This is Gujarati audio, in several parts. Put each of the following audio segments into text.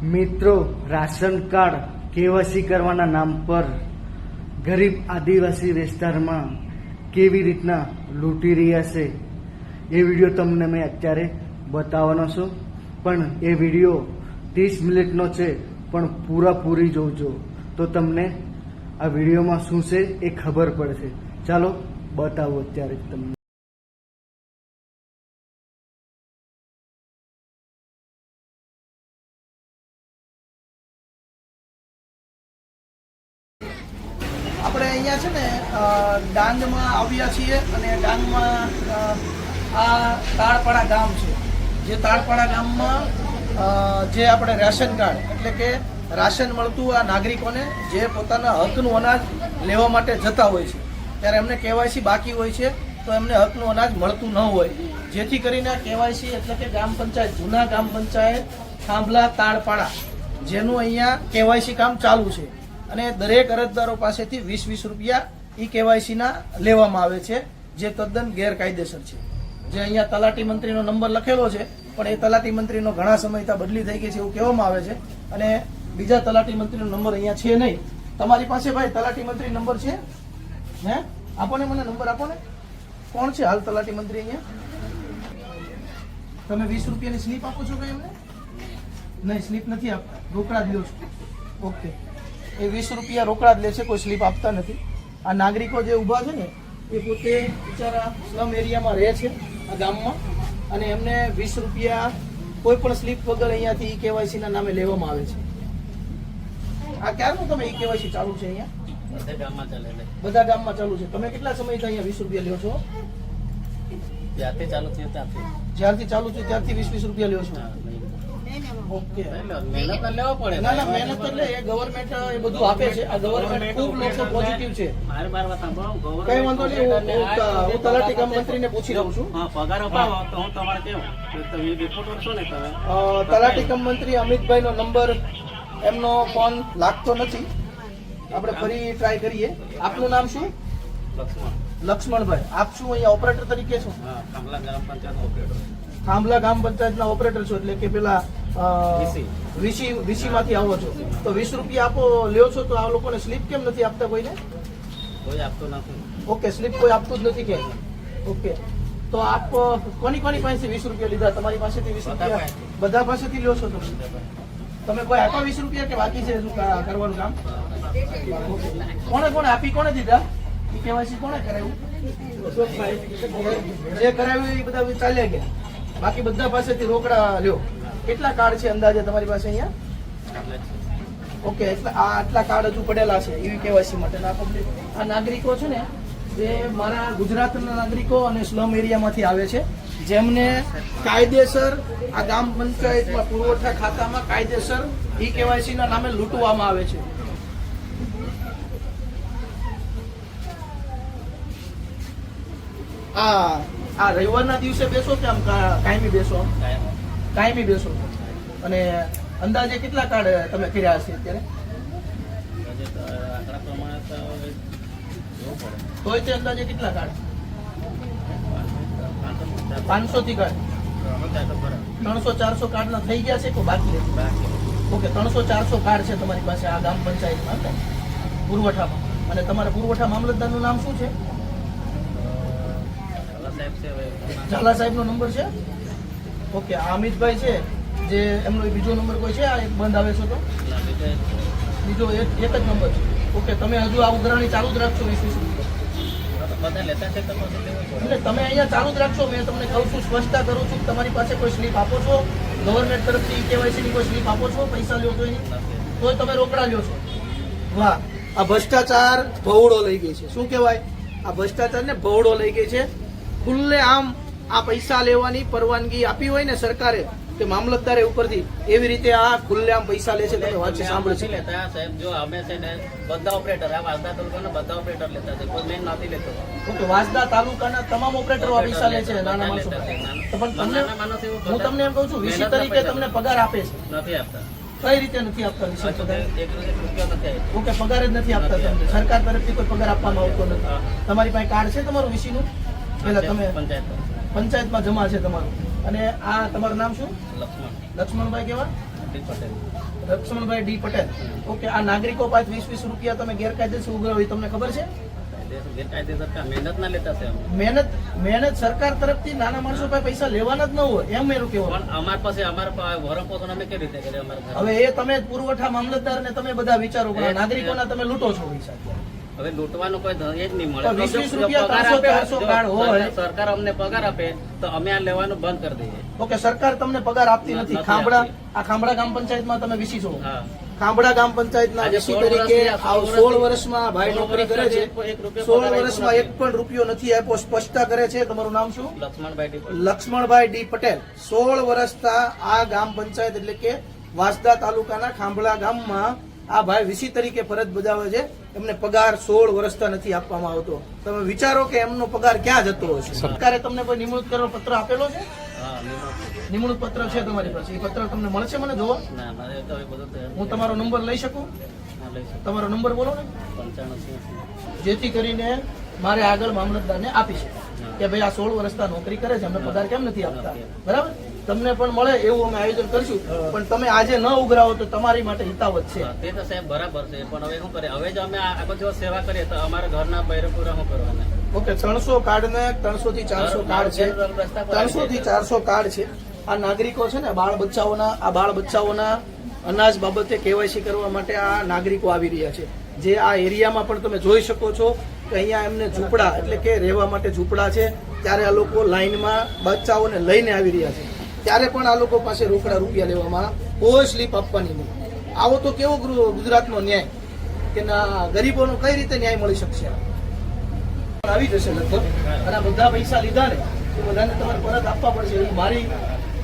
મિત્રો, રાશન કાર્ડ કેવાયસી કરવાના નામ પર ગરીબ આદિવાસી વિસ્તારમાં કેવી રીતના લૂંટી રહ્યા છે એ વિડીયો તમને મેં અત્યારે બતાવવાનો છું. પણ એ વિડીયો 30 મિનિટનો છે, પણ પૂરી જોજો તો તમને આ વિડીયોમાં શું છે એ ખબર પડશે. ચાલો બતાવો અત્યારે તમને. આપણે અહીંયા છે ને ડાંગમાં આવ્યા છીએ અને ડાંગમાં આ તાળપાડા ગામ છે. જે તાળપાડા ગામમાં જે આપણે રાશન કાર્ડ એટલે કે રાશન મળતું આ નાગરિકોને જે પોતાના હકનું અનાજ લેવા માટે જતા હોય છે ત્યારે એમને કેવાયસી બાકી હોય છે તો એમને હકનું અનાજ મળતું ન હોય. જેથી કરીને કેવાયસી એટલે કે ગ્રામ પંચાયત જૂના ગ્રામ પંચાયત થાંભલા તાળપાડા જેનું અહીંયા કેવાયસી કામ ચાલુ છે અને દરેક અરજદારો પાસેથી 20-20 રૂપિયા ઈ કેવાયસીના લેવામાં આવે છે, જે તદ્દન ગેરકાયદેસર છે. જે અહીંયા તલાટી મંત્રીનો નંબર લખેલો છે, પણ એ તલાટી મંત્રીનો ઘણા સમયથી બદલી થઈ ગઈ છે એવું કહેવામાં આવે છે અને બીજા તલાટી મંત્રીનો નંબર અહીંયા છે નહીં. તમારી પાસે ભાઈ તલાટી મંત્રી નંબર છે? હે, આપો ને, મને નંબર આપો ને. કોણ છે હાલ તલાટી મંત્રી અહીંયા? તમે 20 રૂપિયાની સ્લીપ આપો છો કઈ એમને? નહીં, સ્લીપ નથી આપતા, રોકડા જ લો છો. ઓકે, એ 20 રૂપિયા રોકડા જ લે છે, કોઈ સ્લીપ આપતા નથી. આ નાગરિકો જે ઊભા છે ને એ પોતે બિચારા સ્લમ એરિયામાં રહે છે આ ગામમાં અને એમને 20 રૂપિયા કોઈ પણ સ્લીપ વગર અહીંયાથી ઈ કેવાયસી ના નામે લેવામાં આવે છે. આ ક્યારનું તમે ઈ કેવાયસી ચાલુ છે અહીંયા? બધા ગામમાં ચાલુ છે. તમે કેટલા સમયથી અહીંયા 20 રૂપિયા લ્યો છો? જ્યારથી ચાલુ થયું ત્યાંથી. જ્યારથી ચાલુ થયું ત્યારથી 20-20 રૂપિયા લ્યો છો? ઓકે, મહેનત લેવો પડે. ના મહેનત એટલે એ ગવર્મેન્ટ એ બધું આપે છે. આ ગવર્મેન્ટ ખૂબ લોકો પોઝિટિવ છે. મારે વાત સાંભળો. કઈ વાંધો નહીં, હું તલાટી કામ મંત્રીને પૂછી લઉં છું. હા, પગાર અપાવો તો હું તમારે કેવું તમે રિપોર્ટર છો ને તમે. તલાટી કામ મંત્રી અમિતભાઈ નો નંબર, એમનો ફોન લાગતો નથી. આપણે ફરી ટ્રાય કરીએ. આપનું નામ શું? લક્ષ્મણભાઈ. આપ શું અહીંયા ઓપરેટર તરીકે છો? હા, થાંભલા ગ્રામ પંચાયત ઓપરેટર. થાંભલા ગ્રામ પંચાયતના ઓપરેટર છો એટલે કે પેલા વીસી માંથી આવો છો. તો 20 રૂપિયા આપો લ્યો છો તો આ લોકોને સ્લીપ કેમ નથી આપતા કોઈને? કોઈ આપતું નથી. ઓકે, સ્લીપ કોઈ આપતું જ નથી કે? ઓકે, તો આપ કોની પાસેથી 20 રૂપિયા લીધા? તમારી પાસેથી 20 રૂપિયા બધા પાસેથી લ્યો છો તમે? કોઈ આપ્યા 20 રૂપિયા કે બાકી છે શું કરવાનું કામ? કોણે આપી, કોણે દીધા? ઈ કેવાયસી કોણે કરાવ્યું? જે કરાવ્યું એ બધા ચાલ્યા ગયા, બાકી બધા પાસેથી રોકડા લ્યો. કેટલા કાર્ડ છે અંદાજે તમારી પાસે અહીંયા? ઓકે, એટલે આટલા કાર્ડ હજુ પડેલા છે એવી કેવાયસી માટે. આ નાગરિકો છે ને જે મારા ગુજરાતના નાગરિકો અને સ્લમ એરિયામાંથી આવે છે, જેમને કાયદેસર આ ગ્રામ પંચાયતમાં પુરવઠા ખાતામાં કાયદેસર ઈ કેવાયસી ના નામે લૂંટવામાં આવે છે. આ રવિવારના દિવસે બેસો કે આમ કાયમી બેસો? કાયમી બેસો. અને અંદાજે કેટલા કાર્ડ તમે કર્યા હશે અત્યારે? આંકડા પ્રમાણે તો જોવું પડે. તોય તે અંદાજે કેટલા કાર્ડ? 500 થી કાર્ડ? 300-400 કાર્ડ ના થઈ ગયા છે કે બાકી છે? ઓકે, 300-400 કાર્ડ છે તમારી પાસે આ ગ્રામ પંચાયતમાં પુરવઠામાં. અને તમારા પુરવઠા મામલતદારનું નામ શું છે? ઝાલા સાહેબ નો નંબર છે? ઓકે, આ અમિતભાઈ છે જે એમનો બીજો નંબર કોઈ છે? આ એક બંધ આવે છે તો બીજો એક જ નંબર છે. ઓકે, તમે હજુ આ ઉઘરાણી ચાલુ જ રાખશો 20-20 રૂપિયા? લેતા છે એટલે તમે અહીંયા ચાલુ જ રાખશો. મેં તમને કહું છું, સ્પષ્ટતા કરું છું, તમારી પાસે કોઈ સ્લીપ આપો છો ગવર્મેન્ટ તરફથી કેવાયસી ની? કોઈ સ્લીપ આપો છો? પૈસા લ્યો છો તોય તમે રોકડા લ્યો છો? વાહ, આ ભ્રષ્ટાચાર ભવડો લઈ ગઈ છે. શું કહેવાય? આ ભ્રષ્ટાચાર ને ભવડો લઈ ગઈ છે. ખુલ્લે આમ આ પૈસા લેવાની પરવાનગી આપી હોય ને સરકારે કે મામલતદારે ઉપરથી, એવી રીતે આ ખુલ્લે આમ પૈસા લે છે. તમે વાત સાંભળે છે લેતા સાહેબ. જો અમે છે ને બધા ઓપરેટર, આ વાસદા તાલુકાના બધા ઓપરેટર લેતા છે, કોઈ મેન નથી લેતો. ઓકે, વાસદા તાલુકાના તમામ ઓપરેટરો આ પૈસા લે છે નાના માણસો? પણ તમને, હું તમને એમ કહું છું, વીસી તરીકે તમને પગાર આપે છે? નથી આપતા. કઈ રીતે નથી આપતા વીસી પગાર? ઓકે, પગાર જ નથી આપતા તમને? સરકાર તરફથી કોઈ પગાર આપવામાં આવતો નથી? તમારી પાસે કાર્ડ છે તમારું વીસી નું? પેલા તમે પંચાયતમાં જમા છે તમારું. અને આ તમારું નામ શું? લક્ષ્મણ. લક્ષ્મણભાઈ કેવા? D Patel. Laxmanbhai D Patel. Okay, આ નાગરિકો પાસે 20-20 રૂપિયા તમે ગેરકાયદેસર ઉઘરાવો એ તમને ખબર છે? ગેરકાયદેસર કામ મહેનત ના લેતા છે અમે. મહેનત સરકાર તરફથી નાના માણસો પાસે પૈસા લેવાના જ ન હોય એમ મેરું કેવું. પણ અમારા પાસે ભરણ પોષણ અમે કેવી રીતે કરીએ અમારા ઘરે? હવે એ તમે પુરવઠા મામલતદાર ને તમે બધા વિચારો, પણ આ નાગરિકોના તમે લૂંટો છો પૈસા. હવે લૂંટવાનું કોઈ એ જ નહીં મળે. તો 20-20 જો રૂપિયા, પગાર 300 આપે, જો કાર્ડ હોય. સરકાર અમને પગાર આપે તો અમે આ લેવાનું બંધ કરી દઈએ. ઓકે, સરકાર તમને પગાર આપતી નથી. નથી ખાંભડા, આપતી. આ ખાંભડા ગ્રામ પંચાયતમાં તમે વીસી છો. હા. ખાંભડા ગ્રામ પંચાયતના આજે વીસી 16 તરીકે વર્ષથી, 16 વર્ષમાં ભાઈ 16 નોકરી કરે છે. એક રૂપિયો 16 પગાર વર્ષમાં આપ્યો એક પણ રૂપિયો નથી આપ્યો. સ્પષ્ટતા કરે છે. તમારું નામ શું? લક્ષ્મણભાઈ ડી પટેલ. લક્ષ્મણભાઈ ડી પટેલ. 16 વર્ષથી આ ગ્રામ પંચાયત એટલે કે વાંસદા તાલુકાના ખાંભળા ગામમાં આ ભાઈ વીસી તરીકે ફરજ બજાવે છે. એમને પગાર 16 વર્ષથી નથી આપવામાં આવતો. તમે વિચારો કે એમનો પગાર ક્યાં જતો હશે? સરકારે તમને કોઈ નિમણૂક કરવાનો પત્ર આપેલો છે? હા, નિમણૂક પત્ર છે તમારી પાસે? એ પત્ર તમને મળશે મને જોવા? ના, મારે તો હવે બધું તૈયાર. હું તમારો નંબર લઈ શકું? હા, લઈ શકો. તમારો નંબર બોલો ને, 95 જેથી કરીને મારે આગળ મામલતદારને આપી શકે કે ભાઈ આ 16 વર્ષથી નોકરી કરે છે, અમને પગાર કેમ નથી આપતા? બરાબર, તમને પણ મળે એવું અમે આયોજન કરશું. પણ તમે આજે ન ઉઘરાવો તો તમારી માટે હિતાવત છે. હા, તે તો સાહેબ બરાબર છે, પણ હવે શું કરે? હવે જો અમે આખો દિવસ સેવા કરીએ તો અમારા ઘરના બૈરે પૂરા શું કરવાના? ઓકે, 300 કાર્ડ ને 300 થી 400 કાર્ડ છે. 300 થી 400 કાર્ડ છે. આ નાગરિકો છે ને, બાળ બચ્ચાઓના અનાજ બાબતે કેવાયસી કરવા માટે આ નાગરિકો આવી રહ્યા છે. જે આ એરિયામાં પણ તમે જોઈ શકો છો કે અહીંયા એમને ઝૂંપડા એટલે કે રહેવા માટે ઝૂંપડા છે. ત્યારે આ લોકો લાઈનમાં બચ્ચાઓને લઈને આવી રહ્યા છે. ત્યારે પણ આ લોકો પાસે રોકડા રૂપિયા લેવામાં કોઈ સ્લીપ આપવાની નહીં. આવો તો કેવો ગુજરાતનો ન્યાય કે ના, ગરીબોનો કઈ રીતે ન્યાય મળી શકશે? આવી જશે લગભગ. અને આ બધા પૈસા લીધા ને એ બધાને તમારે પરત આપવા પડશે. એવું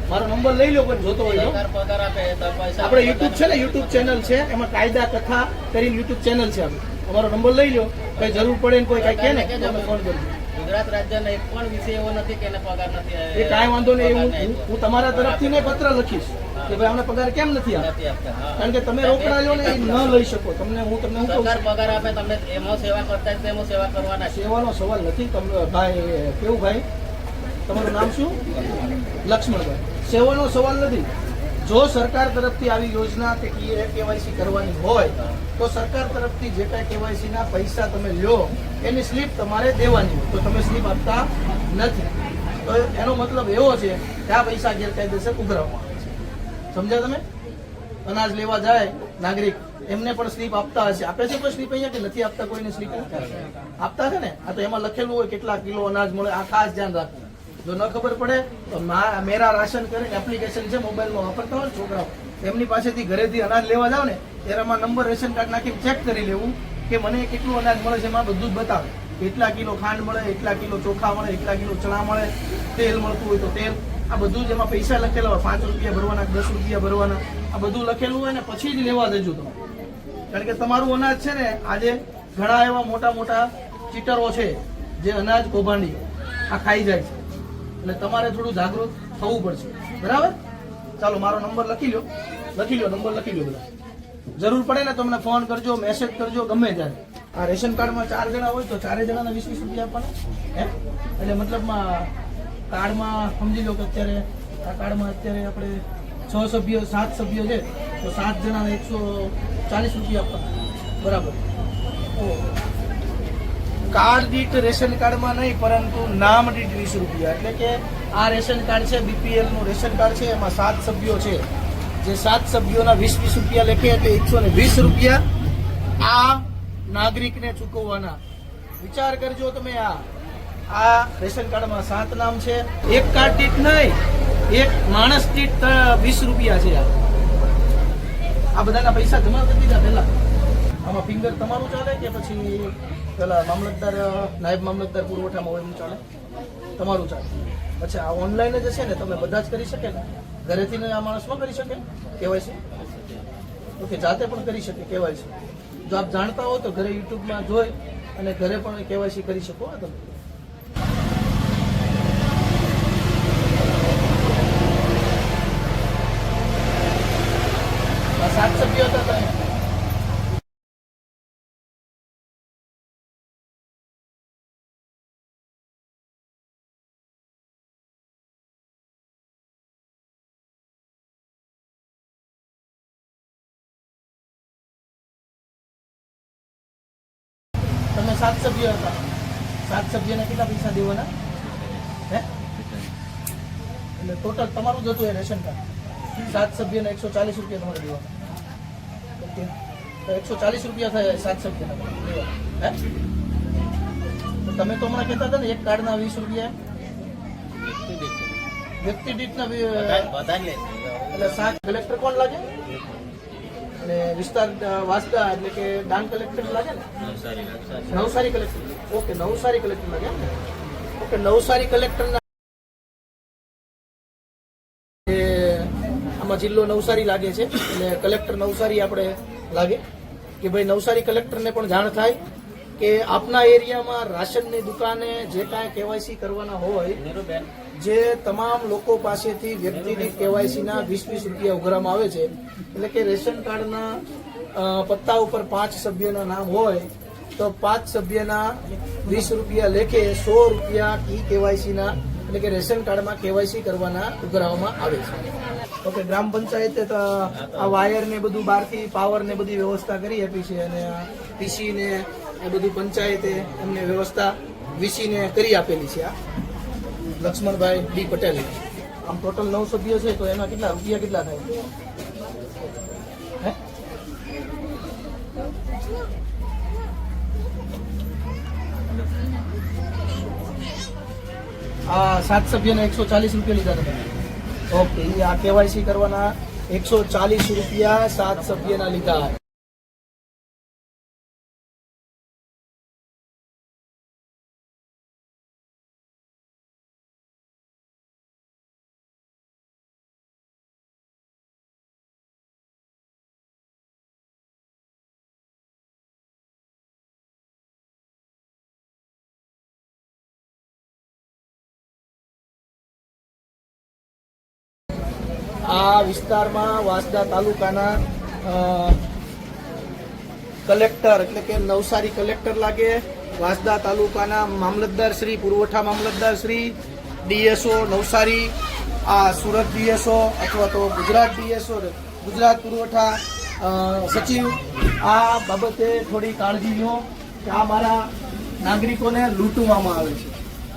મારો નંબર લઈ લો, પણ જોતો હોય તો. સરકાર પગાર આપે તો પૈસા આપણે યુટ્યુબ છે ને, યુટ્યુબ ચેનલ છે, એમાં કાયદા કથા કરીને યુટ્યુબ ચેનલ છે. અમારો નંબર લઈ લો, કઈ જરૂર પડે ને કોઈ કઈ કહે ને તો અમે ફોન કરજો. ગુજરાત રાજ્યનો એક પણ વિષય એવો નથી કે એને પગાર નથી એ કાંઈ વાંધો નહીં. હું તમારા તરફથી ને પત્ર લખીશ કે ભાઈ અમને પગાર કેમ નથી આપતા. નથી આપતા. હા. કારણ કે તમે રોકડા લો ને એ ન લઈ શકો. તમને હું કહું સરકાર છું, પગાર આપે તમને એમાં સેવા કરતા જ એમાં સેવા કરવાના છે. સેવાનો સવાલ નથી. તમે ભાઈ કેવું ભાઈ, તમારું નામ શું? લક્ષ્મણભાઈ. સેવાનો સવાલ નથી. જો સરકાર તરફથી આવી યોજના કે કેવાયસી કરવાની હોય તો સરકાર તરફથી જે કાંઈ કેવાયસી ના પૈસા તમે લ્યો એની સ્લીપ તમારે દેવાની હોય. તો તમે સ્લીપ આપતા નથી તો એનો મતલબ એવો છે કે આ પૈસા ગેરકાયદેસર ઉઘરાવવામાં આવે છે. સમજ્યા તમે? અનાજ લેવા જાય નાગરિક, એમને પણ સ્લીપ આપતા હશે. આપે છે કોઈ સ્લીપ અહીંયા કે નથી આપતા? કોઈને સ્લીપ આપતા છે ને? આ તો એમાં લખેલું હોય કેટલા કિલો અનાજ મળે. આ ખાસ ધ્યાન રાખવું. જો ન ખબર પડે તો મેરા રાશન કરીને એપ્લિકેશન છે, મોબાઈલમાં વાપરતા હોય છોકરાઓ, એમની પાસેથી ઘરેથી અનાજ લેવા જાવ ને ત્યારે નંબર રેશન કાર્ડ નાખીને ચેક કરી લેવું કે મને કેટલું અનાજ મળે છે. એમાં બધું જ બતાવે. એટલા કિલો ખાંડ મળે, એટલા કિલો ચોખા મળે, એટલા કિલો ચણા મળે, તેલ મળતું હોય તો તેલ. આ બધું જ એમાં પૈસા લખેલા હોય. 5 રૂપિયા ભરવાના, 10 રૂપિયા ભરવાના, આ બધું લખેલું હોય ને પછી જ લેવા દેજો તમે. કારણ કે તમારું અનાજ છે ને, આજે ઘણા એવા મોટા મોટા ચીટરો છે જે અનાજ કૌભાંડી આ ખાઈ જાય છે. એટલે તમારે થોડું જાગૃત થવું પડશે. બરાબર? ચાલો, મારો નંબર લખી લો. નંબર લખી લો બધા. જરૂર પડે ને તો મને ફોન કરજો, મેસેજ કરજો, ગમે ત્યારે. આ રેશન કાર્ડમાં 4 જણા હોય તો 4 જણાના 20-20 રૂપિયા આપવાના. હે એટલે મતલબમાં કાર્ડમાં સમજી લો કે અત્યારે આ કાર્ડમાં અત્યારે આપણે 6 સભ્યો 7 સભ્યો છે તો 7 જણાને 140 રૂપિયા આપવાના. બરાબર? કાર્ડ દીઠ રેશન કાર્ડમાં નહીં, પરંતુ નામ દીઠ 20 રૂપિયા. એટલે કે આ રેશન કાર્ડ છે, બીપીએલ નું રેશન કાર્ડ છે, એમાં 7 સભ્યો છે. જે 7 સભ્યોના 20-20 રૂપિયા લેખે એટલે 120 રૂપિયા આ નાગરિકને ચૂકવવાના. વિચાર કરજો તમે. આ રેશન કાર્ડમાં 7 નામ છે. એક કાર્ડ દીઠ નહીં, એક માણસ દીઠ 20 રૂપિયા છે. આ બધાના પૈસા જમા કરી દીધા પહેલા. આમાં ફિંગર તમારું ચાલે કે પછી પેલા મામલતદાર, નાયબ મામલતદાર પુરવઠામાં હોય એમ ચાલે? તમારું ચાલે. અચ્છા, આ ઓનલાઈન જ હશે ને? તમે બધા જ કરી શકે ને? ઘરેથી આ માણસ ન કરી શકે કેવાયસી? ઓકે, જાતે પણ કરી શકે કેવાયસી. જો આપ જાણતા હો તો ઘરે યુટ્યુબમાં જોઈ અને ઘરે પણ કેવાયસી કરી શકો. તમે 7 સભ્યો હતા તમે. 7 સભ્ય હતા. 7 સભ્યને કેટલા પૈસા દેવાના? હે? એટલે ટોટલ તમારું જ હતું એ રેશન કાર્ડ. 7 સભ્યને 140 રૂપિયા તમારે દેવાના. ઓકે, તો 140 રૂપિયા થાય 7 સભ્યના દેવાના. હે? તો તમે તો હમણાં કહેતા હતા ને એક કાર્ડના 20 રૂપિયા વ્યક્તિ દીઠના બધા જ લે છે. એટલે 7 કલેક્ટર કોણ લાગે? અને વિસ્તાર વાસદા એટલે કે ડાંગ કલેક્ટર લાગે ને? Navsari collector. Okay, Navsari collector લાગે એમ ને? ઓકે, નવસારી કલેક્ટરના આમાં જિલ્લો નવસારી લાગે છે એટલે કલેક્ટર નવસારી આપણે લાગે કે ભાઈ નવસારી કલેક્ટરને પણ જાણ થાય કે આપના એરિયામાં રાશનની દુકાને જે કાંઈ કેવાયસી કરવાના હોય નીરુબેન, જે તમામ લોકો પાસેથી વ્યક્તિ દીઠ કેવાયસીના 20-20 રૂપિયા ઉઘરામાં આવે છે. એટલે કે રેશન કાર્ડના પત્તા ઉપર 5 સભ્યના નામ હોય તો 5 સભ્યના 20 રૂપિયા લેખે 100 રૂપિયા ઈ કેવાયસીના એટલે કે રેશન કાર્ડમાં કેવાયસી કરવાના ઉઘરાવવામાં આવે છે. ઓકે, ગ્રામ પંચાયતે તો આ વાયર ને બધું બહારથી પાવર ને બધી વ્યવસ્થા કરી આપી છે અને પીસી ને એ બધું પંચાયતે એમને વ્યવસ્થા વીસી ને કરી આપેલી છે. આ લક્ષ્મણભાઈ ડી પટેલ. આમ ટોટલ 9 સભ્યો છે તો એના કેટલા રૂપિયા કેટલા થાય? હે? આ 7 સભ્યને 140 રૂપિયા લીધા તમે. ઓકે, આ કેવાયસી કરવાના 140 રૂપિયા 7 સભ્યના લીધા. આ વિસ્તારમાં વાસદા તાલુકાના કલેક્ટર એટલે કે નવસારી કલેક્ટર લાગે, વાસદા તાલુકાના મામલતદાર શ્રી, પુરવઠા મામલતદાર શ્રી, ડીએસઓ નવસારી, આ સુરત ડીએસઓ અથવા તો ગુજરાત ડીએસઓ, ગુજરાત પુરવઠા સચિવ આ બાબતે થોડી કાળજી લો કે આ મારા નાગરિકોને લૂંટવામાં આવે છે,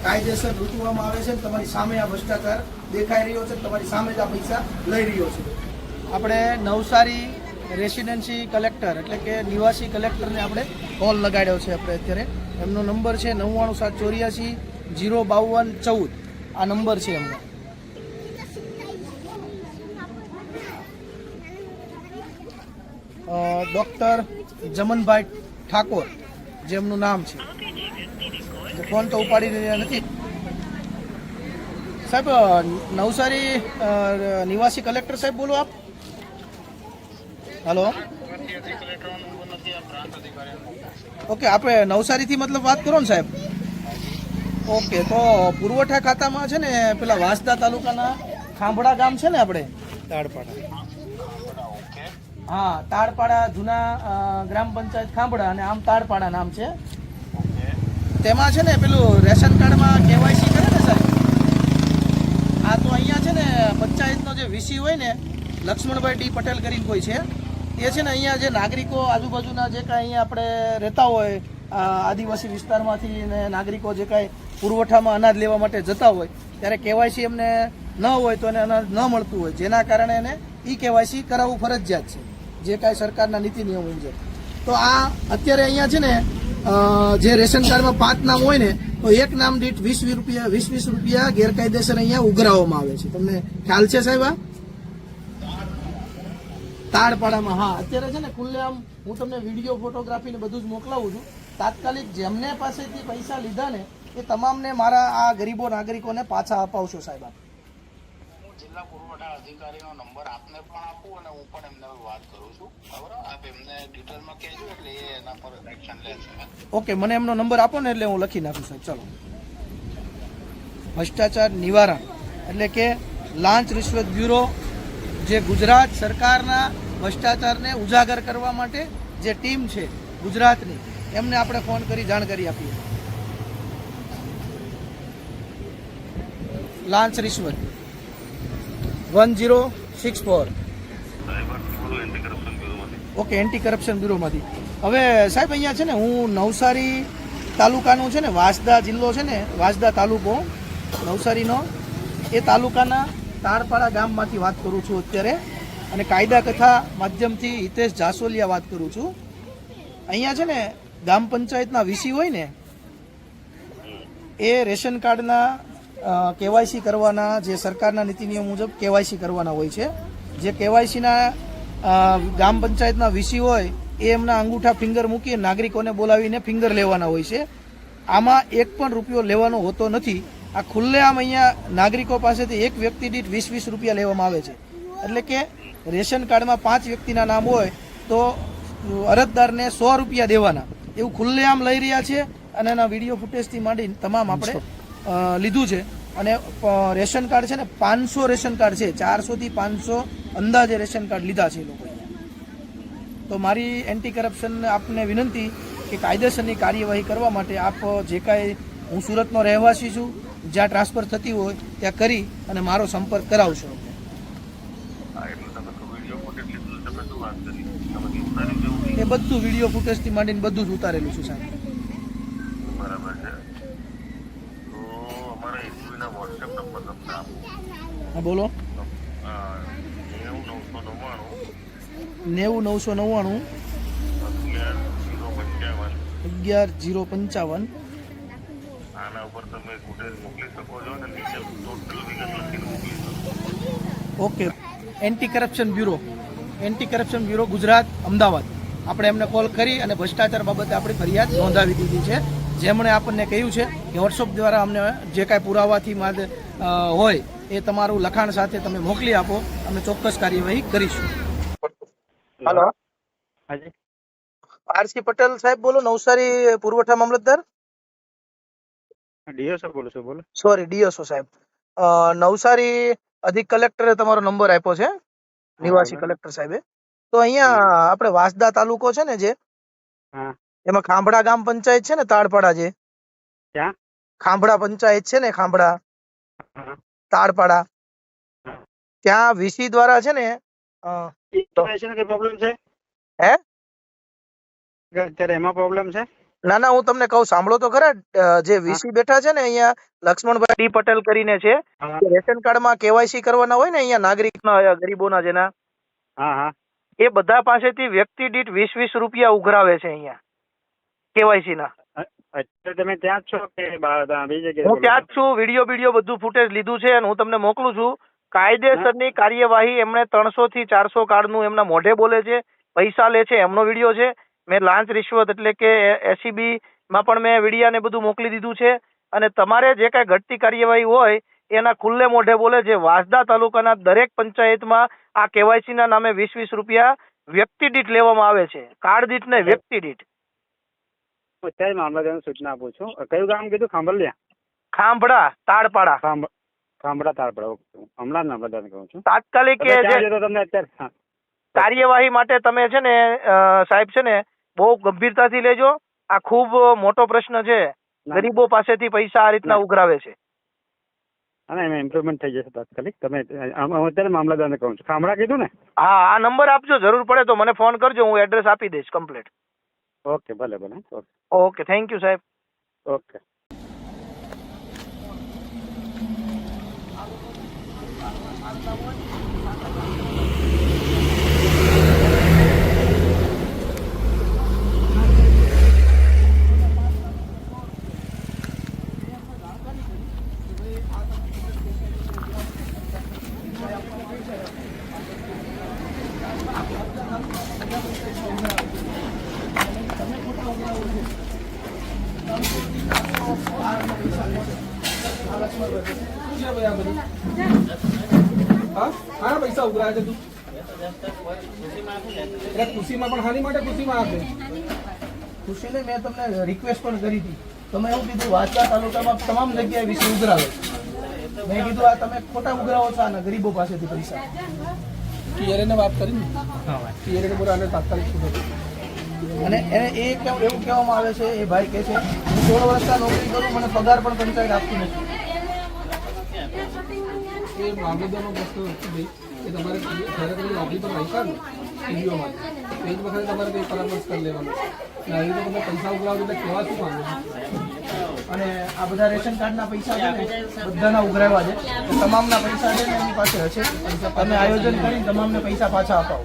કાયદેસર લૂંટવામાં આવે છે. તમારી સામે આ ભ્રષ્ટાચાર દેખાઈ રહ્યો છે, તમારી સામે જ આ પૈસા લઈ રહ્યો છે. આપણે નવસારી રેસિડેન્સી કલેક્ટર એટલે કે નિવાસી કલેક્ટરને આપણે કોલ લગાડ્યો છે આપણે અત્યારે. એમનો નંબર છે 9978405214. આ નંબર છે એમનો. ડૉક્ટર જમનભાઈ ઠાકોર જેમનું નામ છે. ફોન તો ઉપાડી રહ્યા નથી. સાહેબ, નવસારી નિવાસી કલેક્ટર સાહેબ બોલો આપ? હલો, ઓકે, આપણે નવસારીથી મતલબ વાત કરો ને સાહેબ? ઓકે, તો પુરવઠા ખાતામાં છે ને પેલા વાસદા તાલુકાના ખાંભડા ગામ છે ને આપણે તાડપાડા, હા તાડપાડા જૂના ગ્રામ પંચાયત ખાંભડા અને આમ તાડપાડા નામ છે. તેમાં છે ને પેલું રેશન કાર્ડમાં કેવાયસી કરે ને સાહેબ, આ તો અહીંયા છે ને પંચાયતનો જે વીસી હોય ને લક્ષ્મણભાઈ ડી પટેલ કરીને કોઈ છે, એ છે ને અહીંયા જે નાગરિકો આજુબાજુના જે કાંઈ અહીંયા આપણે રહેતા હોય આદિવાસી વિસ્તારમાંથી ને નાગરિકો જે કાંઈ પુરવઠામાં અનાજ લેવા માટે જતા હોય ત્યારે કેવાયસી એમને ન હોય તો એને અનાજ ન મળતું હોય, જેના કારણે એને ઈ કેવાયસી કરાવવું ફરજિયાત છે જે કાંઈ સરકારના નીતિ નિયમ મુજબ. તો આ અત્યારે અહીંયા છે ને જે રેશન કાર્ડમાં 5 નામ હોય ને તો એક નામ દીઠ 20 રૂપિયા ગેરકાયદેસર અહીંયા ઉઘરાવવામાં આવે છે. તમને ખ્યાલ છે સાહેબ? આ તાડપાડામાં, હા અત્યારે છે ને ખુલ્લેઆમ હું તમને વિડીયો ફોટોગ્રાફી ને બધું જ મોકલાવું છું. તાત્કાલિક જેમને પાસેથી પૈસા લીધા ને એ તમામને મારા આ ગરીબો નાગરિકોને પાછા અપાવશો સાહેબ આપ? જિલ્લા પુરવઠા અધિકારીનો નંબર આપને પણ આપું અને હું પણ એમને વાત કરું છું. બરાબર, આપ એમને ડિટેલમાં કહેજો એટલે એ એના પર એક્શન લેશે. ઓકે, મને એમનો નંબર આપો ને એટલે હું લખી નાખું સાહેબ. ચલો, ભ્રષ્ટાચાર નિવારણ એટલે કે લાંચ રિશ્વત બ્યુરો, જે ગુજરાત સરકારના ભ્રષ્ટાચારને ઉજાગર કરવા માટે જે ટીમ છે ગુજરાતની, એમને આપણે ફોન કરી જાણકારી આપીએ. લાંચ રિશ્વત 1064. ઓકે, એન્ટી કરપ્શન બ્યુરોમાંથી. હવે સાહેબ અહીંયા છે ને હું નવસારી તાલુકાનું છે ને વાંસદા જિલ્લો છે ને વાંસદા તાલુકો નવસારીનો, એ તાલુકાના તાળપાડા ગામમાંથી વાત કરું છું અત્યારે, અને કાયદા કથા માધ્યમથી હિતેશ જાસોલિયા વાત કરું છું. અહીંયા છે ને ગ્રામ પંચાયતના વીસી હોય ને એ રેશન કાર્ડના કેવાયસી કરવાના, જે સરકારના નીતિ નિયમ મુજબ કેવાયસી કરવાના હોય છે. જે કેવાયસીના ગ્રામ પંચાયતના વીસી હોય એ એમના અંગૂઠા ફિંગર મૂકી નાગરિકોને બોલાવીને ફિંગર લેવાના હોય છે. આમાં એક પણ રૂપિયો લેવાનો હોતો નથી. આ ખુલ્લેઆમ અહીંયા નાગરિકો પાસેથી એક વ્યક્તિ દીઠ 20-20 રૂપિયા લેવામાં આવે છે. એટલે કે રેશન કાર્ડમાં 5 વ્યક્તિના નામ હોય તો અરજદારને 100 રૂપિયા દેવાના, એવું ખુલ્લેઆમ લઈ રહ્યા છે. અને એના વિડીયો ફૂટેજથી માંડી તમામ આપણે લીધું છે. અને રેશન કાર્ડ છે ને 500 રેશન કાર્ડ છે, 400 થી 500 અંદાજે રેશન કાર્ડ લીધા છે એ લોકોએ. તો મારી એન્ટી કરપ્શન આપને વિનંતી કે કાયદેસરની કાર્યવાહી કરવા માટે આપ જે કાંઈ, હું સુરતનો રહેવાસી છું, જ્યાં ટ્રાન્સફર થતી હોય ત્યાં કરી અને મારો સંપર્ક કરાવશો. એ બધું વિડીયો ફૂટેજથી માંડીને બધું જ ઉતારેલું છે સાહેબ. બરાબર છે. તો અમારા એસયુના વોટ્સએપ નંબર તમને આપું. હા બોલો. 90 11-055 આના ઉપર તમે ફૂટેજ મોકલી શકો છો અને નીચે ટોટલ વિગત લખીને મોકલી શકો. Okay. Anti corruption bureau Gujarat Ahmedabad, આપણે એમને કોલ કરી અને ભ્રષ્ટાચાર બાબતે આપણી ફરિયાદ નોંધાવી દીધી છે. જેમણે આપણને કહ્યું છે કે વોટ્સઅપ દ્વારા અમને જે કાંઈ પુરાવાથી હોય એ તમારું લખાણ સાથે તમે મોકલી આપો, અમે ચોક્કસ કાર્યવાહી કરીશું. હલો, હાજી, આરસી પટેલ સાહેબ બોલો, નવસારી પુરવઠા મામલતદાર. ડીએસઓ બોલું છું, બોલો. સોરી, ડીએસઓ સાહેબ. નવસારી અધિક કલેક્ટરે તમારો નંબર આપ્યો છે, નિવાસી કલેક્ટર સાહેબે. તો અહીંયા આપણે વાંસદા તાલુકો છે ને, જે એમાં ખાંભડા ગ્રામ પંચાયત છે ને, તાળપાડા, જે ક્યાં ખાંભડા પંચાયત છે ને, ખાંભડા તાળપાડા, ત્યાં વીસી દ્વારા છે ને પ્રોબ્લેમ છે. હે? અત્યારે એમાં પ્રોબ્લેમ છે? ના ના, હું તમને કહું, સાંભળો તો ખરા. જે વીસી બેઠા છે ને અહીંયા, લક્ષ્મણભાઈ ડી પટેલ કરીને છે, રેશન કાર્ડમાં કેવાયસી કરવાના હોય ને અહીંયા નાગરિકના, ગરીબોના, જેના, એ બધા પાસેથી વ્યક્તિ દીઠ 20-20 રૂપિયા ઉઘરાવે છે અહીંયા કેવાયસી ના. અત્યારે તમે ત્યાં જ છો કે બીજી જગ્યાએ? હું ત્યાં જ છું. વિડીયો બધું ફૂટેજ લીધું છે અને હું તમને મોકલું છું. કાયદેસરની કાર્યવાહી એમણે 300 થી 400 કાર્ડનું એમના મોઢે બોલે છે, પૈસા લે છે, એમનો વિડીયો છે. મેં લાંચ રિશ્વત એટલે કે એસીબી માં પણ મેં વિડીયાને બધું મોકલી દીધું છે. અને તમારે જે કાંઈ ઘટતી કાર્યવાહી હોય એના ખુલ્લે મોઢે બોલે છે. વાંસદા તાલુકાના દરેક પંચાયતમાં આ કેવાયસી ના નામે 20-20 રૂપિયા વ્યક્તિ દીઠ લેવામાં આવે છે, કાર્ડ દીઠ ને વ્યક્તિ દીઠ. અત્યારે મામલતદારને સૂચના આપું છું. કયું ગામ કીધું? ખાંભલિયા? ખાંભડા તાળપાડા. ખાંભડા તાળપાડા. હમણાં મામલતદારને કહું છું તાત્કાલિક તમને અત્યારે કાર્યવાહી માટે તમે છે ને સાહેબ છે ને બહુ ગંભીરતાથી લેજો. આ ખૂબ મોટો પ્રશ્ન છે. ગરીબો પાસેથી પૈસા આ રીતના ઉઘરાવે છે. હા, એમાં ઇમ્પ્રુવમેન્ટ થઈ જશે તાત્કાલિક. તમે અત્યારે મામલતદારને કહું છું. ખાંભડા કીધું ને? હા, આ નંબર આપજો, જરૂર પડે તો મને ફોન કરજો, હું એડ્રેસ આપી દઈશ કમ્પ્લીટ. ઓકે, ભલે. ઓકે, થેન્ક યુ સાહેબ. ઓકે. હા, પૈસા ઉઘરાય છે તું ખુશીમાં, પણ હાની માટે ખુશીમાં આપે? ખુશીને મેં તમને રિક્વેસ્ટ પણ કરી હતી. તમે એવું કીધું વાંસદા તાલુકામાં તમામ જગ્યાએ વિશે ઉઘરાવે. મેં કીધું આ તમે ખોટા ઉઘરાવો છો આના ગરીબો પાસેથી પૈસા. પિયરેને વાત કરીને પિયરેને બોલો આને તાત્કાલિક છૂટો. અને એને એવું કહેવામાં આવે છે, એ ભાઈ કહે છે હું 16 વર્ષના નોકરી કરું, મને પગાર પણ પંચાયત આપતી નથી. એ મામલતદારનો પ્રશ્ન નથી ભાઈ, એ તમારે જ્યારે તમે નોકરી પર નાખ્યા ને ટીવીઓમાં, તો એ જ વખતે તમારે કંઈ પરામર્શ કરી લેવાનો. આવી રીતે તમે પૈસા ઉઘરાવો એટલે કેવા શું કામ? અને આ બધા રેશન કાર્ડના પૈસા છે ને બધાના ઉઘરાવ્યા છે. તો તમામના પૈસા છે ને એમની પાસે હશે. તમે આયોજન કરીને તમામને પૈસા પાછા અપાવો.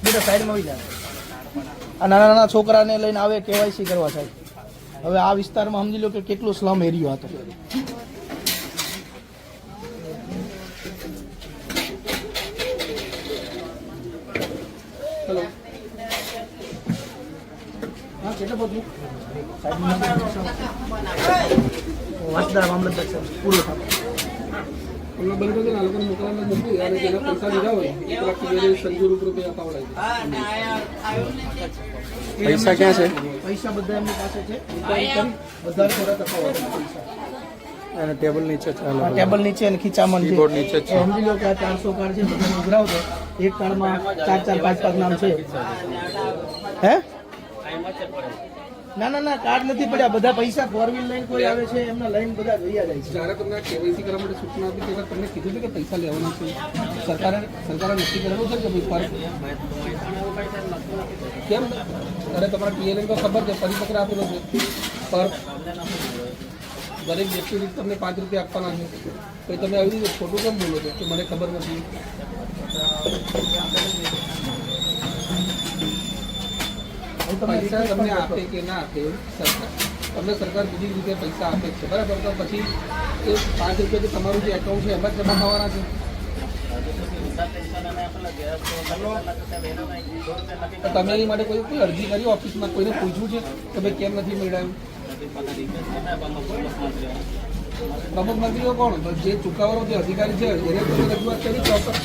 બેટા સાઈડમાં આવી જાય. આ નાના નાના છોકરાને લઈને આવે કેવાયસી કરવા સાહેબ. હવે આ વિસ્તારમાં સમજી લો કે કેટલું સ્લમ એરિયો હતો. હેલો હા કેટલું બધું વાસદા મામલતદાર સાહેબ પૂરો થાય. એમને બની શકે ને આ લોકોને મોકલવાના નથી અને જેના પૈસા લીધા હોય પેલા ક્લિયર સંજુ રૂપિયા અપાવડાય. પૈસા ક્યાં છે? પૈસા બધા એમની પાસે છે. બધા થોડા તફાવત પૈસા અને ટેબલ નીચે ચાલો ટેબલ નીચે અને ખીચામાં કીબોર્ડ નીચે જ છે. સમજી લો કે આ 400 કાર્ડ છે બધાને ઉઘરાવતો. એક કાર્ડમાં 4 4 5 5 નામ છે. હે ના ના ના કાર્ડ નથી પડ્યા. બધા પૈસા 4 વ્હીલ લઈને કોઈ આવે છે એમના લઈને બધા જોયા જાય છે. જ્યારે તમને કેવાયસી કરવા માટે સૂચના આપી ત્યારે તમને કીધું છે કે પૈસા લેવાના છે. સરકારે નક્કી કરેલું છે કે ભાઈ કેમ? અરે તમારા પીએલએન તો ખબર છે, પરિપત્ર આપેલો છે. પર દરેક વ્યક્તિ દીઠ તમને 5 રૂપિયા આપવાના છે. તો તમે આવી રીતે ખોટું કેમ બોલો છો કે મને ખબર નથી? પૈસા તમને આપે કે ના આપે સરકાર, તમને સરકાર બીજી રીતે પૈસા આપે છે બરાબર. તો પછી એ 5 રૂપિયા જે તમારું જે એકાઉન્ટ છે એમાં જ જમા થવાના છે. તો તમે એની માટે કોઈ અરજી કરી ઓફિસમાં? કોઈને પૂછવું છે કે ભાઈ કેમ નથી મેળવ્યું? પ્રમુખ મંત્રીઓ કોણ? જે ચુકાવાનો જે અધિકારી છે એને કોઈ રજૂઆત કરી ચોક્કસ?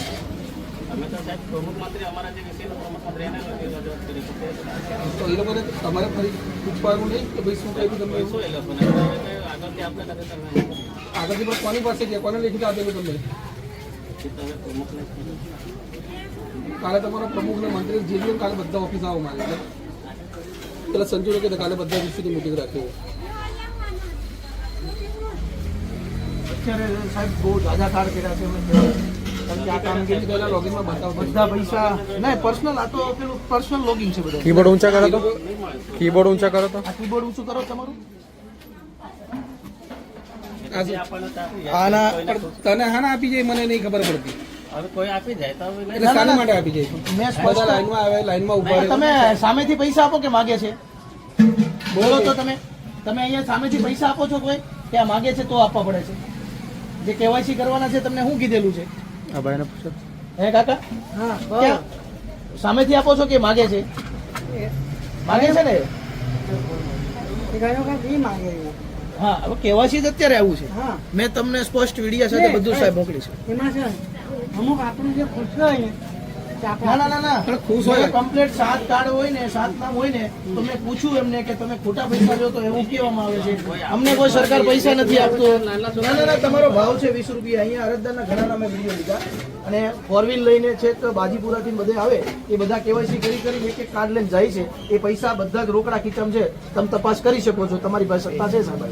તો એ લોકોને તમારે ફરી પૂછવાનું નહીં કે ભાઈ શું કહ્યું તમે? આગળથી પણ કોની પાસે છે? કોને લેખિત આપેલું તમને? કાલે તમારો પ્રમુખ ને મંત્રી જે બી કાલે બધા ઓફિસ આવો મારે પેલા સંજુ કે કાલે બધા વિષયની મિટિંગ રાખી. અત્યારે સાહેબ બહુ જાજા કાર્ડ કર્યા છે એમને. કારણ કે આ કામગીરી પહેલા લોગિનમાં બતાવો. બધા પૈસા નહીં પર્સનલ. આ તો પેલું પર્સનલ લોગિંગ છે બધા. કીબોર્ડ ઊંચા કરો તો. કીબોર્ડ ઊંચા કરો તો. આ કીબોર્ડ ઊંચું કરો તમારું. આના તને હાના આપી જાય મને નહીં ખબર પડતી. હવે કોઈ આપી જાય તો એટલે શાના માટે આપી જાય? મેં બધા લાઈનમાં આવે, લાઈનમાં ઉભા રહે. તમે સામેથી પૈસા આપો કે માગે છે? બોલો તો તમે અહીંયા સામેથી પૈસા આપો છો કોઈ કે આ માગે છે તો આપવા પડે છે? જે કેવાયસી કરવાના છે તમને શું કીધેલું છે? આ ભાઈને પૂછો. હે કાકા? હા સામેથી આપો છો કે માગે છે? માગે છે ને. હા હવે કેવાયસી જ અત્યારે આવ્યું છે. મેં તમને સ્પષ્ટ વિડીયો સાથે બધું સાહેબ મોકલી છે. એમાં છે અમુક આપણું જે ખુશ હોય ને ના ખુશ હોય કમ્પ્લીટ 7 કાર્ડ હોય ને 7 નામ હોય ને તો મેં પૂછ્યું એમને કે તમે ખોટા પૈસા લો તો એવું કહેવામાં આવે છે. અમને કોઈ સરકાર પૈસા નથી આપતો. ના તમારો ભાવ છે 20 રૂપિયા. અહીંયા અરજદારના ઘણા નામે વિડીયો લીધા અને 4 વ્હીલ લઈને છે તો બાજીપુરાથી બધે આવે એ બધા કેવાયસી કરી એક કાર્ડ લઈને જાય છે. એ પૈસા બધા જ રોકડા ખીચામાં છે. તમે તપાસ કરી શકો છો. તમારી પાસે સત્તા છે સાહેબ.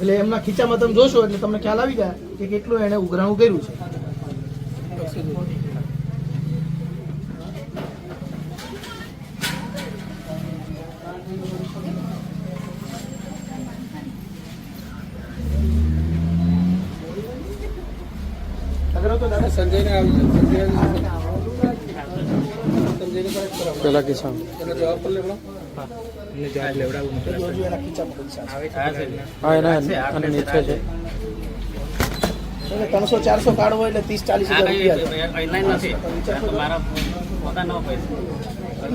એટલે એમના ખીચામાં તમે જોશો એટલે તમને ખ્યાલ આવી ગયા કે કેટલું એને ઉઘરાણું કર્યું છે. સંજયને આવી સંજયને પેલા કિસ્સા એનો જવાબ પણ લેવડાવો. જોજો એના ખીચામાં પૈસા છે. હા એના અને નીચે છે. 300-400 કાર્ડ હોય એટલે 30-40 હજાર રૂપિયા.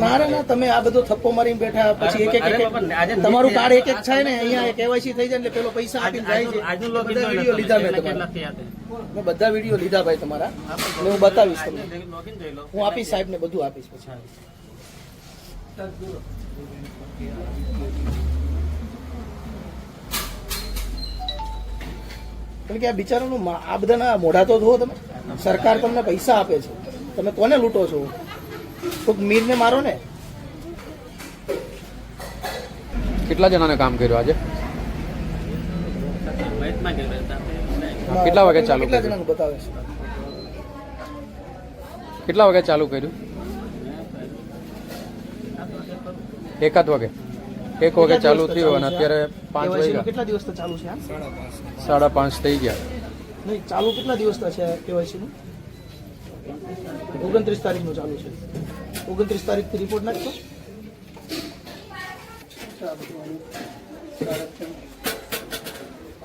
ના તમે આ બધો થપ્પો મારીને બેઠા પછી એક તમારું કાર્ડ એક છે ને અહીંયા કેવાયસી થઈ જાય એટલે પેલો પૈસા આપીને જાય છે. બધા વિડીયો લીધા મેં બધા વિડીયો લીધા ભાઈ તમારા. એટલે હું બતાવીશ તમને. હું આપીશ સાહેબ ને બધું આપીશ પછી. કારણ કે આ બિચારાનું આ બધાના મોઢા તો જુઓ તમે. સરકાર તમને પૈસા આપે છે, તમે કોને લૂંટો છો? કોઈક મીરને મારો ને. કેટલા જણાને કામ કર્યું આજે? કેટલા વાગે ચાલુ કેટલા જણાનું બતાવે છે? કેટલા વાગે ચાલુ કર્યું? 1 વાગે 1 વાગે ચાલુ થયું અને અત્યારે 5 KYC વાગ્યા કેટલા દિવસથી ચાલુ છે આ? 5:30 થઈ ગયા. નહીં, ચાલુ કેટલા દિવસથી છે કેવાયસી નું? 29 તારીખનું ચાલુ છે. 29 તારીખથી રિપોર્ટ નાખશો?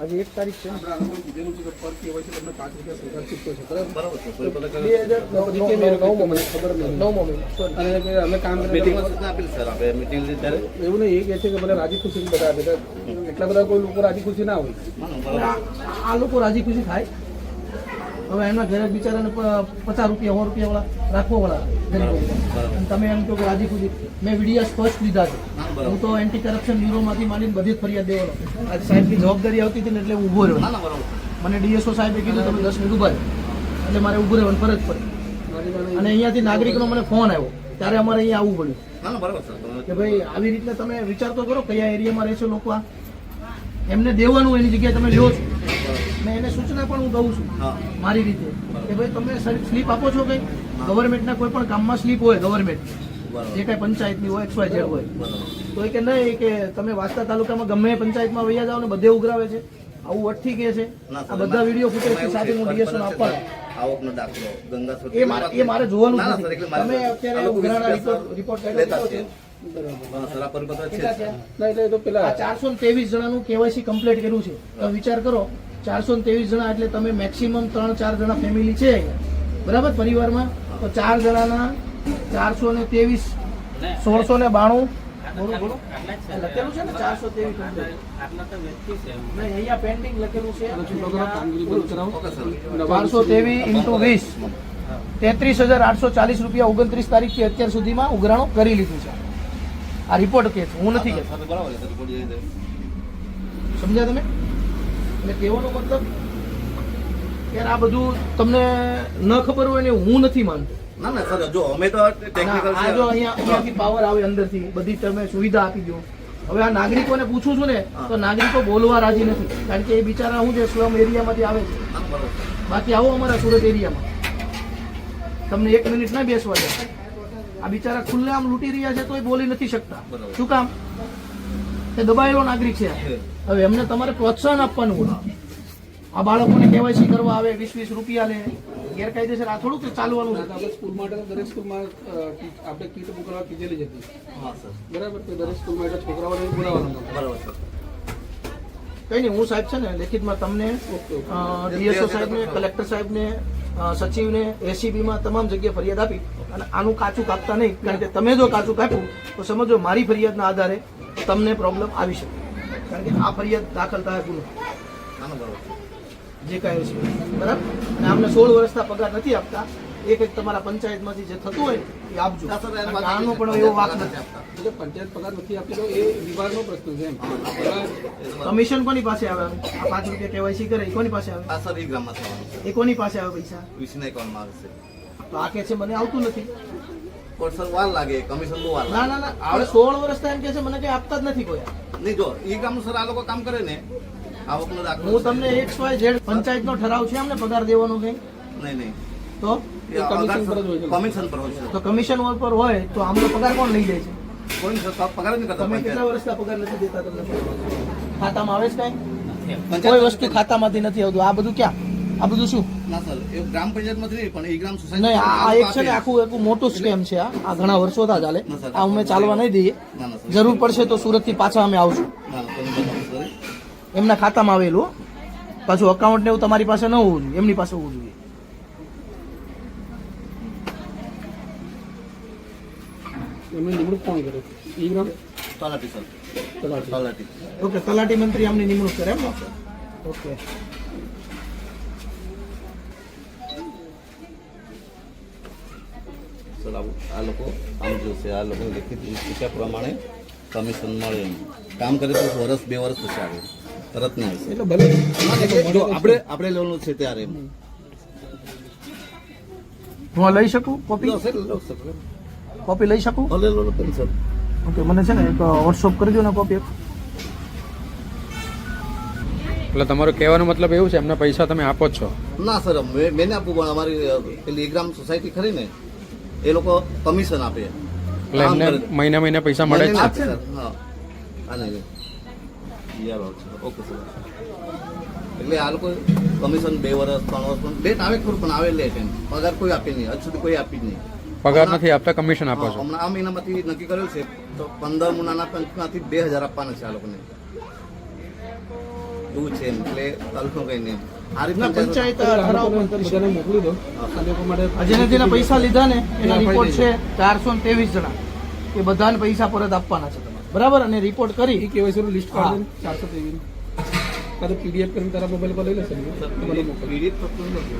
આજે 1 તારીખ છે ને? કીધેલું છે કે પર KYC તમને 5 રૂપિયા સરકાર ચૂકતો છે, બરાબર? ખબર નહીં. અને કે અમે કામ એવું નહીં, એ કહે છે કે મને રાજી ખુશી બધા આપે. એટલા બધા કોઈ લોકો રાજી ખુશી ના હોય. આ લોકો રાજી ખુશી થાય. હવે એમના ઘરે બિચારાને 50 રૂપિયા 100 રૂપિયા વાળા રાખવો વાળા ગરીબો. અને તમે એમ કહો કે રાજી ખુશી. મેં વિડીયો સ્પષ્ટ લીધા છે. હું તો એન્ટી કરપ્શન બ્યુરોમાંથી માંડીને બધી જ ફરિયાદ દેવાનો. આજે સાહેબની જવાબદારી આવતી હતી ને એટલે હું ઊભો રહ્યો. મને ડીએસઓ સાહેબે કીધું તમે 10 મિનિટ ઊભા રહો. એટલે મારે ઊભું રહેવાની ફરજ પડી. અને અહીંયાથી નાગરિકનો મને ફોન આવ્યો ત્યારે અમારે અહીંયા આવવું પડ્યું કે ભાઈ આવી રીતના તમે વિચાર તો કરો કયા એરિયામાં રહેશો લોકો. આ એમને દેવાનું એની જગ્યાએ તમે લ્યો છો. મેં એને સૂચના પણ હું દઉં છું મારી રીતે કે ભાઈ તમે સ્લીપ આપો છો કંઈ ગવર્મેન્ટના કોઈ પણ કામમાં સ્લીપ હોય ગવર્મેન્ટ જે કાંઈ પંચાયતની હોય XYZ હોય તો એ કે નહીં કે તમે વાસ્તા તાલુકામાં ગમે એ પંચાયતમાં વૈયા જાઓ ને બધે ઉઘરાવે છે આવું અઠી કે છે. આ બધા વિડીયો ફૂટેજની સાથે હું DSO ને આપવાનો આવકનો દાખલો ગંગા એ મારે જોવાનું જ નથી. તમે અત્યારે ઉઘરાણા રિપોર્ટ લેતા છે. એટલે તો પેલા આ 423 જણાનું KYC કમ્પ્લીટ કર્યું છે. તો વિચાર કરો 423 જણા એટલે તમે મેક્સિમમ 3-4 જણા ફેમિલી છે અહીંયા બરાબર પરિવારમાં તો 4 જણાના 423 1692 બોલો બોલો લખેલું છે ને 423 આટલા તો વ્યક્તિ છે. નહીં અહીંયા પેન્ડિંગ લખેલું છે કામગીરી બંધ કરાવો. 423 × 20 33,840 રૂપિયા 29 તારીખથી અત્યાર સુધીમાં ઉઘરાણું કરી લીધું છે. આ રિપોર્ટ કે છે, હું નથી કહેતો. સમજ્યા તમે? એટલે કહેવાનો મતલબ યાર આ બધું તમને ન ખબર હોય ને હું નથી માનતો. ના ના સર જો અમે તો ટેકનિકલ આ જો અહીંયાથી પાવર આવે અંદરથી બધી તમે સુવિધા આપી દો. હવે આ નાગરિકોને પૂછું છું ને તો નાગરિકો બોલવા રાજી નથી કારણ કે એ બિચારા હું જે સ્લમ એરિયામાંથી આવે છે. બાકી આવો અમારા સુરત એરિયામાં તમને 1 મિનિટ ના બેસવા દે. આ બિચારા ખુલ્લેઆમ લૂંટી રહ્યા છે તો એ બોલી નથી શકતા. શું કામ? એ દબાયેલો નાગરિક છે. હવે એમને તમારે પ્રોત્સાહન આપવાનું હોય. આ બાળકોને KYC કરવા આવે 20-20 રૂપિયા લે ગેરકાયદેસર. આ થોડુંક ચાલવાનું છે. આપણે સ્કૂલ માટે તો દરેક સ્કૂલમાં આપણે કીટ મોકલવા કીધેલી જ હતી. હા સર બરાબર? તો દરેક સ્કૂલમાં એટલે છોકરાઓને બોલાવવાના. બરાબર સર કઈ નહીં હું સાહેબ છે ને લેખિતમાં તમને DSO સાહેબને કલેક્ટર સાહેબને સચિવને ACBમાં તમામ જગ્યાએ ફરિયાદ આપી અને આનું કાચું કાપતા નહીં કારણ કે તમે જો કાચું કાપ્યું તો સમજો મારી ફરિયાદના આધારે તમને પ્રોબ્લેમ આવી શકે કારણ કે આ ફરિયાદ દાખલ થાય ગુનો જે કાંઈ છે બરાબર. અને અમને 16 વર્ષના પગાર નથી આપતા. એક તમારા પંચાયતમાંથી જે થતું હોય એ આપજો. કારણ કે આનો પણ એવો વાક નથી આપતા. એટલે પંચાયત પગાર નથી આપતી તો એ વિભાગનો પ્રશ્ન છે એમ. કમિશન કોની પાસે આવે? આ 5 રૂપિયા KYC કરે એ કોની પાસે આવે? આ સર ઈ ગ્રામમાં થવાનું છે. એ કોની પાસે આવે પૈસા? વિષ્ણુ એકાઉન્ટમાં આવશે. તો આ કે છે મને આવતું નથી. પણ સર વાર લાગે કમિશન બહુ વાર ના લાગે. ના ના આપણે 16 વર્ષથી એમ કે છે મને કઈ આપતા જ નથી કોઈ. નહીં જો ઈ ગ્રામનું સર આ લોકો કામ કરે ને આવકનો દાખલો હું તમને XYZ પંચાયતનો ઠરાવ છે અમને પગાર દેવાનો કઈ નહીં નહીં તો કમિશન પર જ હોય છે. કમિશન પર હોય છે. તો કમિશન પર હોય તો આમનો પગાર કોણ લઈ જાય છે? કોઈ સર પગાર જ નહીં કરતા તમે પંચાયત. કેટલા વર્ષના પગાર નથી દેતા તમને? ખાતામાં આવે છે કઈ? પંચાયત કોઈ વસ્તુ ખાતામાંથી નથી આવતું. આ બધું ક્યાં? આ બધું શું? ના સર એ ગ્રામ પંચાયતમાં જ નહીં પણ ઈ ગ્રામ સોસાયટી નહીં આ એક છે ને આખું મોટું સ્કેમ છે. આ ઘણા વર્ષોથી ચાલે. આ અમે ચાલવા નહીં દઈએ. ના ના સર જરૂર પડશે તો સુરતથી પાછા અમે આવશું. ના ના તમે બતાવો સર એમના ખાતામાં આવેલું પાછું અકાઉન્ટ ને એવું તમારી પાસે ન હોવું જોઈએ એમની પાસે હોવું જોઈએ. એમને નિમણૂક કોણ કરે? ઈ ગ્રામ તલાટી સર તલાટી. તલાટી ઓકે તલાટી મંત્રી આમની નિમણૂક કરે એમ ને? ઓકે સર આ લોકો આમ જોશે આ લોકો લેખિત શીખ્યા પ્રમાણે કમિશન મળે એમ કામ કરે તો વર્ષ 2 વર્ષ પછી આવે તરત ના આવશે. એટલે ભલે જો આપણે લેવાનું છે ત્યારે એમ હું આ લઈ શકું કોપી? લો સર લો સર કોપી લઈ શકું? ભલે લો લો સર ઓકે મને છે ને એક વોટ્સઅપ કરી દો ને કોપી. એટલે તમારો કહેવાનો મતલબ એવું છે એમને પૈસા તમે આપો જ છો? ના સર મેં આપવું પણ અમારી પેલી ગ્રામ સોસાયટી ખરી ને એ લોકો કમિશન આપે એટલે એમને કામ કરે. મહિને મહિને પૈસા મળે જ મને છે. ના સર, હા આ નહીં ઓકે સર. એટલે આ લોકો કમિશન 2 વર્ષ 3 વર્ષ પણ ડેટ આવે ખરું પણ આવે લેટ એમ પગાર કોઈ આપે નહીં, હજુ સુધી કોઈ આપી જ નહીં. પગાર નથી આપતા, કમિશન આપો છો. હમણાં આ મહિનામાંથી નક્કી કર્યું છે તો 15 મુનાના પંચમાંથી 2000 આપવાના છે આ લોકોને. એવું છે એમ એટલે તાલુકો કઈ નહીં આ રીતના પંચાયત આ ઠરાવ લોકોને પણ કરી છે. બધાને મોકલી દો આ લોકો માટે આ જેના પૈસા લીધા ને એના આપી રિપોર્ટ દેજો. છે 423 જણા એ બધાને પૈસા પરત આપવાના છે તમારે બરાબર અને રિપોર્ટ કરી એ કેવાયસી નું લિસ્ટ કાઢી 423 કાં તો PDF કરીને તારા મોબાઈલ પર લઈ લેશે ને? મને મોકલ. પીડિત થતું નથી.